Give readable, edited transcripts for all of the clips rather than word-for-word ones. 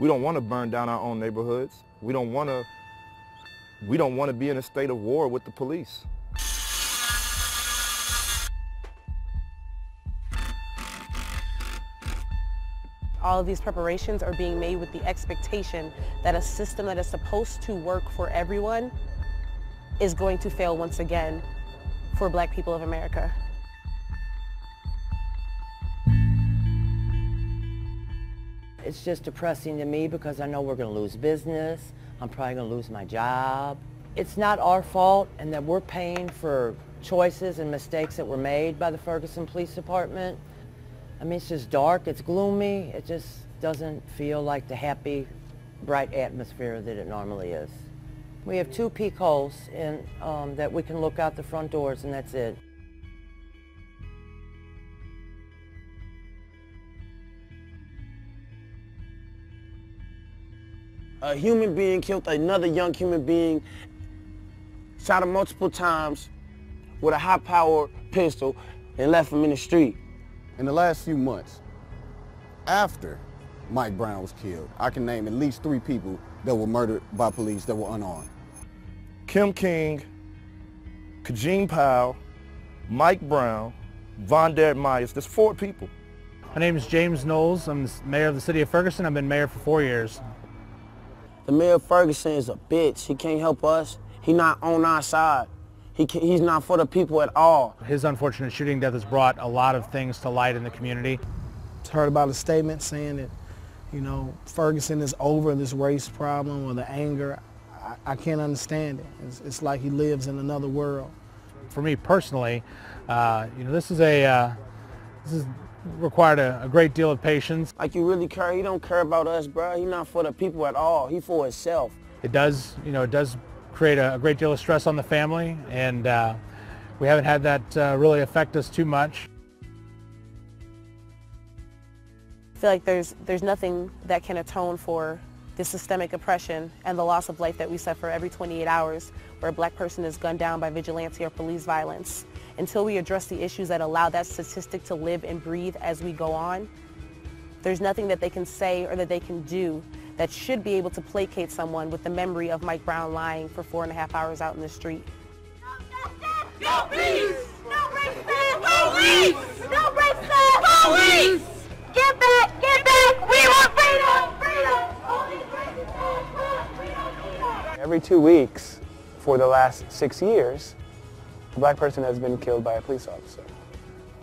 We don't want to burn down our own neighborhoods. We don't want to be in a state of war with the police. All of these preparations are being made with the expectation that a system that is supposed to work for everyone is going to fail once again for Black people of America. It's just depressing to me because I know we're going to lose business. I'm probably going to lose my job. It's not our fault, and that we're paying for choices and mistakes that were made by the Ferguson Police Department. I mean, it's just dark, it's gloomy. It just doesn't feel like the happy, bright atmosphere that it normally is. We have 2 peek holes in, that we can look out the front doors, and that's it. A human being killed another young human being, shot him multiple times with a high-powered pistol, and left him in the street. In the last few months, after Mike Brown was killed, I can name at least 3 people that were murdered by police that were unarmed. Kim King, Kajeen Powell, Mike Brown, Von Derek Myers. There's 4 people. My name is James Knowles. I'm the mayor of the city of Ferguson. I've been mayor for 4 years. The mayor of Ferguson is a bitch. He can't help us. He's not on our side. He's not for the people at all. His unfortunate shooting death has brought a lot of things to light in the community. Heard about a statement saying that, you know, Ferguson is over this race problem or the anger. I can't understand it. It's like he lives in another world. For me personally, you know, this is required a great deal of patience. Like, you really care? He don't care about us, bro. He's not for the people at all. He for himself. It does, you know, it does create a great deal of stress on the family, and we haven't had that really affect us too much. I feel like there's nothing that can atone for the systemic oppression and the loss of life that we suffer every 28 hours where a Black person is gunned down by vigilante or police violence. Until we address the issues that allow that statistic to live and breathe as we go on, there's nothing that they can say or that they can do that should be able to placate someone with the memory of Mike Brown lying for 4.5 hours out in the street. No police! No racist! Police! No racist! Police! Get back! Get back! We want freedom! Freedom! All these racist freedom! Every 2 weeks for the last 6 years, a Black person has been killed by a police officer.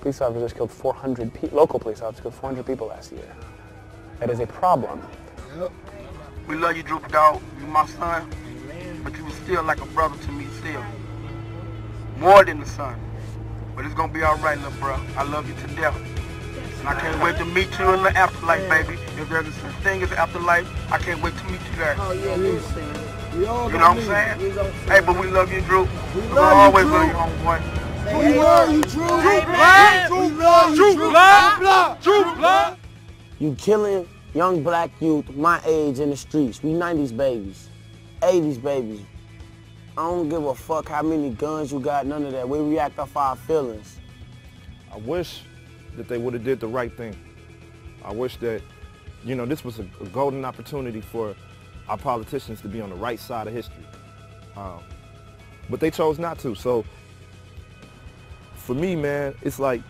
Police officers killed 400 people, local police officers killed 400 people last year. That is a problem. Yep. We love you, Droop Dog. You my son, but you was still like a brother to me still. More than the son. But it's gonna be all right, little bro. I love you to death. And I can't wait to meet you in the afterlife, baby. If there's such thing as afterlife, I can't wait to meet you there. Oh yeah, you know what I'm saying? Hey, but we love you, Droop. We'll always love you, homeboy. We love you, Drew. We love you, Drew. You killing young Black youth my age in the streets. We 90s babies, 80s babies. I don't give a fuck how many guns you got, none of that. We react off our feelings. I wish that they would have did the right thing. I wish that, you know, this was a golden opportunity for our politicians to be on the right side of history. But they chose not to. So for me, man, it's like,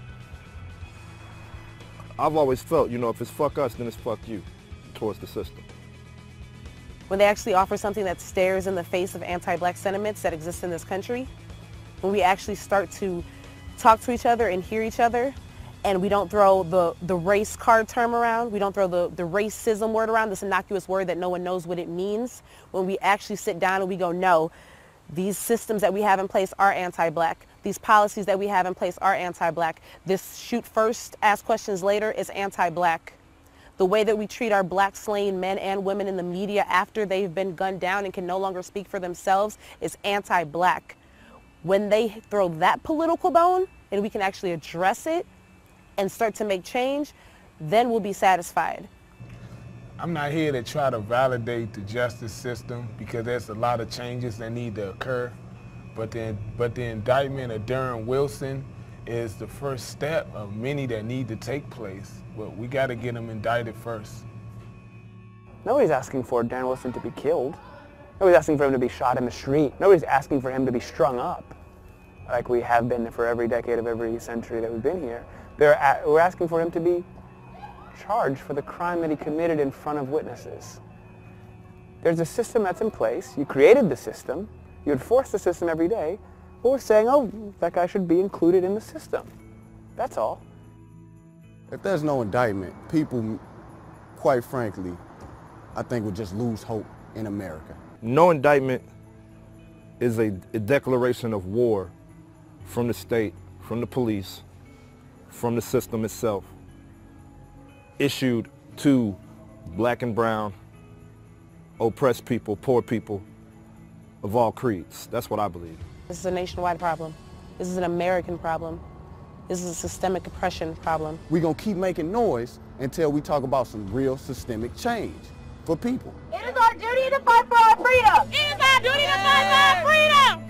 I've always felt, you know, if it's fuck us, then it's fuck you towards the system. When they actually offer something that stares in the face of anti-Black sentiments that exist in this country, when we actually start to talk to each other and hear each other, and we don't throw the race card term around, we don't throw the racism word around, this innocuous word that no one knows what it means, when we actually sit down and we go, no, these systems that we have in place are anti-Black. These policies that we have in place are anti-Black. This shoot first, ask questions later is anti-Black. The way that we treat our Black slain men and women in the media after they've been gunned down and can no longer speak for themselves is anti-Black. When they throw that political bone and we can actually address it and start to make change, then we'll be satisfied. I'm not here to try to validate the justice system because there's a lot of changes that need to occur. But the indictment of Darren Wilson is the first step of many that need to take place. But we got to get him indicted first. Nobody's asking for Darren Wilson to be killed. Nobody's asking for him to be shot in the street. Nobody's asking for him to be strung up like we have been for every decade of every century that we've been here. We're asking for him to be charged for the crime that he committed in front of witnesses. There's a system that's in place. You created the system. You enforce the system every day. But we're saying, oh, that guy should be included in the system. That's all. If there's no indictment, people, quite frankly, I think would just lose hope in America. No indictment is a declaration of war from the state, from the police, from the system itself, issued to black and brown, oppressed people, poor people of all creeds. That's what I believe. This is a nationwide problem. This is an American problem. This is a systemic oppression problem. We're going to keep making noise until we talk about some real systemic change for people. It is our duty to fight for our freedom. It is our duty to fight for our freedom.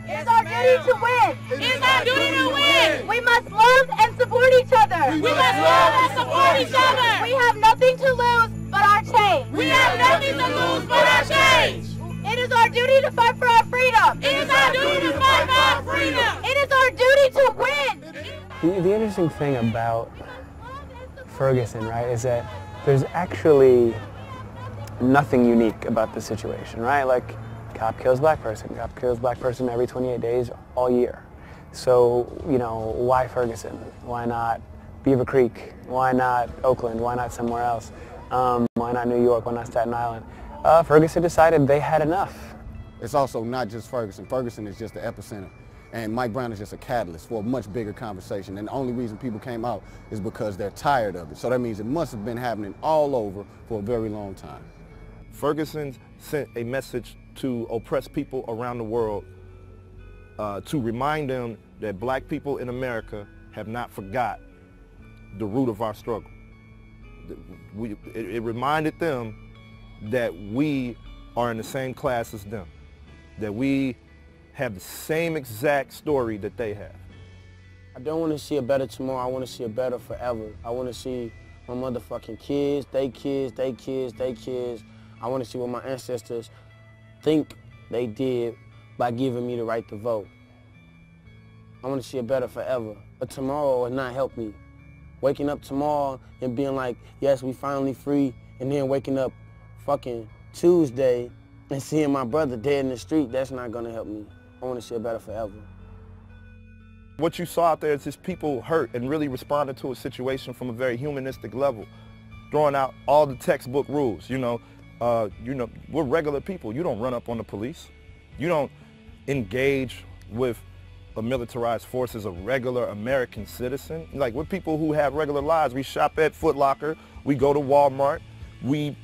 It is our duty to win. It is our duty to win. We must love and support each other. We must love and support each other. We have nothing to lose but our change. We have nothing to lose but our change. It is our duty to fight for our freedom. It is our duty to fight for our freedom. It is our duty to win. The interesting thing about Ferguson, right, is that there's actually nothing unique about the situation, right? Like, cop kills black person every 28 days all year. So, you know, why Ferguson? Why not Beaver Creek? Why not Oakland? Why not somewhere else? Why not New York? Why not Staten Island? Ferguson decided they had enough. It's also not just Ferguson. Ferguson is just the epicenter. And Mike Brown is just a catalyst for a much bigger conversation. And the only reason people came out is because they're tired of it. So that means it must have been happening all over for a very long time. Ferguson sent a message to oppressed people around the world to remind them that black people in America have not forgot the root of our struggle. It reminded them that we are in the same class as them, that we have the same exact story that they have. I don't want to see a better tomorrow. I want to see a better forever. I want to see my motherfucking kids, they kids, they kids, they kids. I want to see what my ancestors think they did by giving me the right to vote. I want to see a better forever. But tomorrow will not help me. Waking up tomorrow and being like, yes, we finally free, and then waking up fucking Tuesday and seeing my brother dead in the street, that's not going to help me. I want to see a better forever. What you saw out there is just people hurt and really responding to a situation from a very humanistic level, throwing out all the textbook rules. You know, we're regular people. You don't run up on the police. You don't engage with a militarized force as a regular American citizen. Like, we're people who have regular lives. We shop at Foot Locker. We go to Walmart. We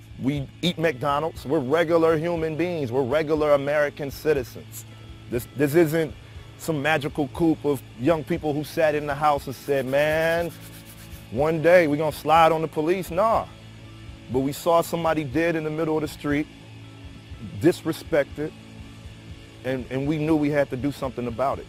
eat McDonald's. We're regular human beings. We're regular American citizens. This isn't some magical coup of young people who sat in the house and said, man, one day we're going to slide on the police. Nah. But we saw somebody dead in the middle of the street, disrespected, and we knew we had to do something about it.